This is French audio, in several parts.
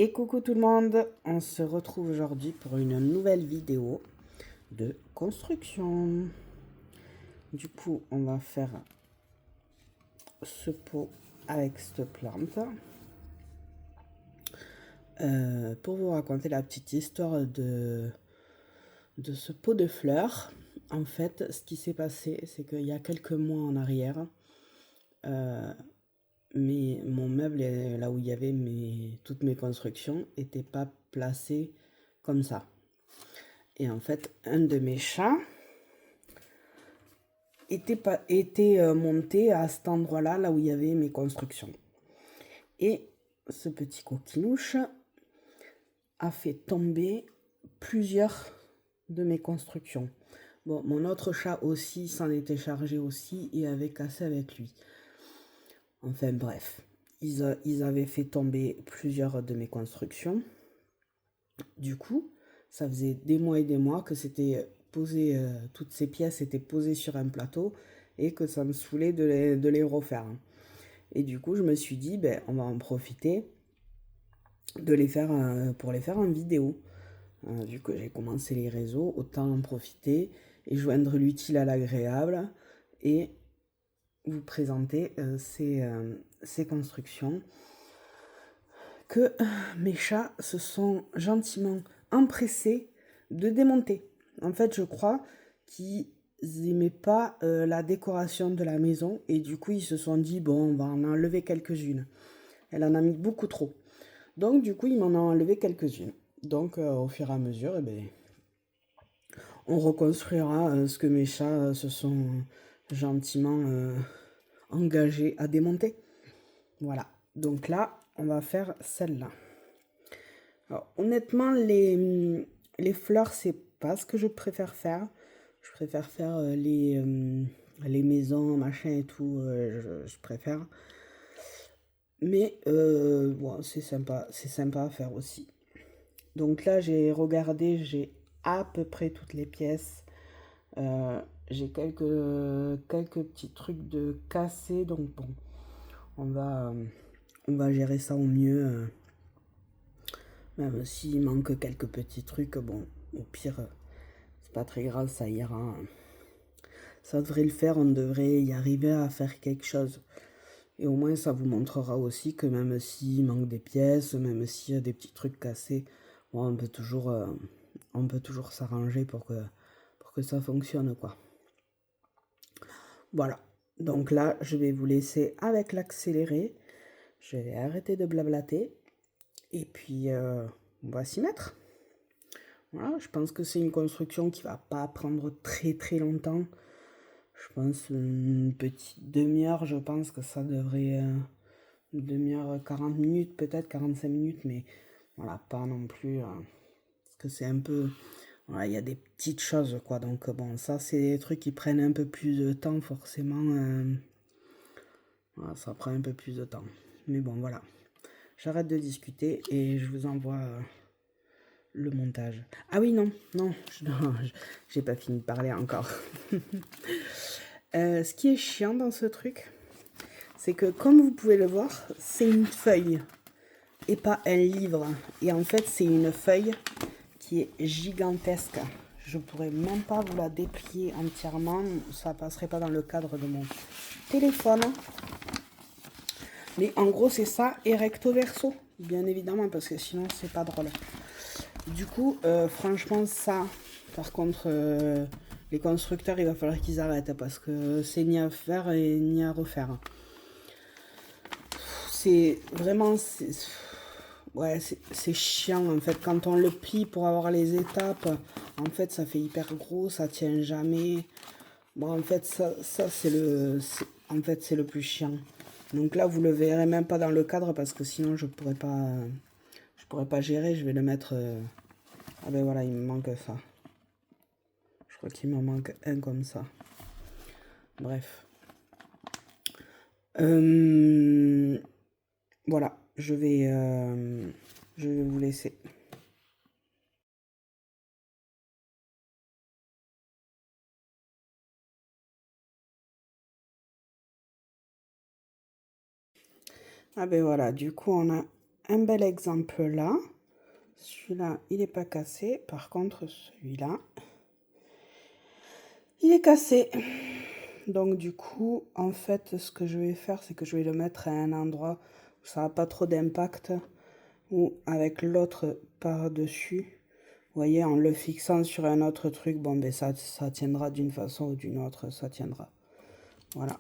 Et coucou tout le monde, on se retrouve aujourd'hui pour une nouvelle vidéo de construction. Du coup, on va faire ce pot avec cette plante. Pour vous raconter la petite histoire de ce pot de fleurs, en fait, ce qui s'est passé, c'est qu'il y a quelques mois en arrière, mon meuble, là où il y avait toutes mes constructions, n'était pas placé comme ça. Et en fait, un de mes chats était monté à cet endroit-là, là où il y avait mes constructions. Et ce petit coquinouche a fait tomber plusieurs de mes constructions. Bon, mon autre chat aussi s'en était chargé aussi et avait cassé avec lui. Enfin bref, ils avaient fait tomber plusieurs de mes constructions. Du coup, ça faisait des mois et des mois que c'était posé, toutes ces pièces étaient posées sur un plateau et que ça me saoulait de les refaire. Et du coup, je me suis dit, ben, on va en profiter de les faire pour les faire en vidéo. Vu que j'ai commencé les réseaux, autant en profiter et joindre l'utile à l'agréable et vous présenter ces constructions que mes chats se sont gentiment empressés de démonter. En fait, je crois qu'ils n'aimaient pas la décoration de la maison et du coup, ils se sont dit, bon, on va en enlever quelques-unes. Elle en a mis beaucoup trop. Donc, du coup, ils m'en ont enlevé quelques-unes. Donc, au fur et à mesure, eh ben, on reconstruira ce que mes chats se sont gentiment engagés à démonter. Voilà. Donc là, on va faire celle-là. Alors, honnêtement, les fleurs, c'est pas ce que je préfère faire. Je préfère faire les maisons, machin et tout. Je préfère. Mais bon, c'est sympa à faire aussi. Donc là, j'ai regardé, j'ai à peu près toutes les pièces. J'ai quelques petits trucs de cassés. Donc bon, on va gérer ça au mieux. Même s'il manque quelques petits trucs, bon, au pire, c'est pas très grave, ça ira. Ça devrait le faire, on devrait y arriver à faire quelque chose. Et au moins, ça vous montrera aussi que même s'il manque des pièces, même s'il y a des petits trucs cassés, bon, on peut toujours s'arranger pour que ça fonctionne, quoi. Voilà. Donc là, je vais vous laisser avec l'accéléré. Je vais arrêter de blablater. Et puis, on va s'y mettre. Voilà, je pense que c'est une construction qui va pas prendre très longtemps. Je pense une petite demi-heure, je pense que ça devrait... une demi-heure, 40 minutes, peut-être 45 minutes, mais voilà, pas non plus... parce que c'est un peu... Voilà, il y a des petites choses, quoi. Donc bon, ça, c'est des trucs qui prennent un peu plus de temps, forcément. Voilà, ça prend un peu plus de temps. Mais bon, voilà. J'arrête de discuter et je vous envoie... le montage. Ah oui, non, j'ai pas fini de parler encore. Ce qui est chiant dans ce truc, c'est que comme vous pouvez le voir, c'est une feuille et pas un livre. Et en fait, c'est une feuille qui est gigantesque. Je pourrais même pas vous la déplier entièrement, ça passerait pas dans le cadre de mon téléphone. Mais en gros, c'est ça et recto verso, bien évidemment, parce que sinon, c'est pas drôle. Du coup, franchement, ça, par contre, les constructeurs, il va falloir qu'ils arrêtent parce que c'est ni à faire et ni à refaire. C'est vraiment, ouais, c'est chiant en fait. Quand on le plie pour avoir les étapes, en fait, ça fait hyper gros, ça tient jamais. Bon, en fait, ça en fait, c'est le plus chiant. Donc là, vous le verrez même pas dans le cadre parce que sinon, je pourrais pas gérer. Je vais le mettre. Ah ben voilà, il me manque ça. Je crois qu'il m'en manque un comme ça. Bref. Voilà, je vais vous laisser. Ah ben voilà, du coup on a un bel exemple là. Celui-là, il n'est pas cassé. Par contre, celui-là, il est cassé. Donc du coup, en fait, ce que je vais faire, c'est que je vais le mettre à un endroit où ça n'a pas trop d'impact, ou avec l'autre par-dessus. Vous voyez, en le fixant sur un autre truc, bon, ben ça tiendra d'une façon ou d'une autre, ça tiendra. Voilà.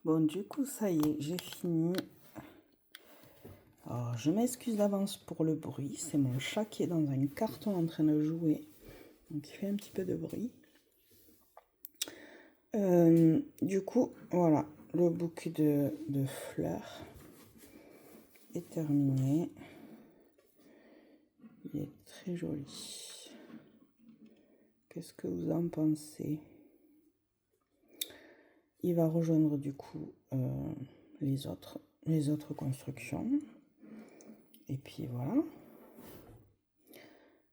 Bon, du coup, ça y est, j'ai fini. Alors, je m'excuse d'avance pour le bruit. C'est mon chat qui est dans un carton en train de jouer. Donc, il fait un petit peu de bruit. Du coup, voilà, le bouquet de fleurs est terminé. Il est très joli. Qu'est-ce que vous en pensez? Il va rejoindre du coup les autres constructions. Et puis voilà.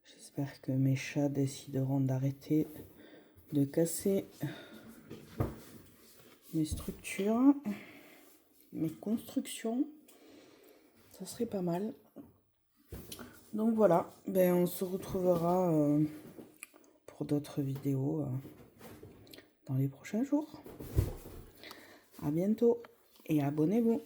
J'espère que mes chats décideront d'arrêter de casser mes structures, mes constructions. Ça serait pas mal. Donc voilà, ben on se retrouvera pour d'autres vidéos dans les prochains jours. À bientôt et abonnez-vous.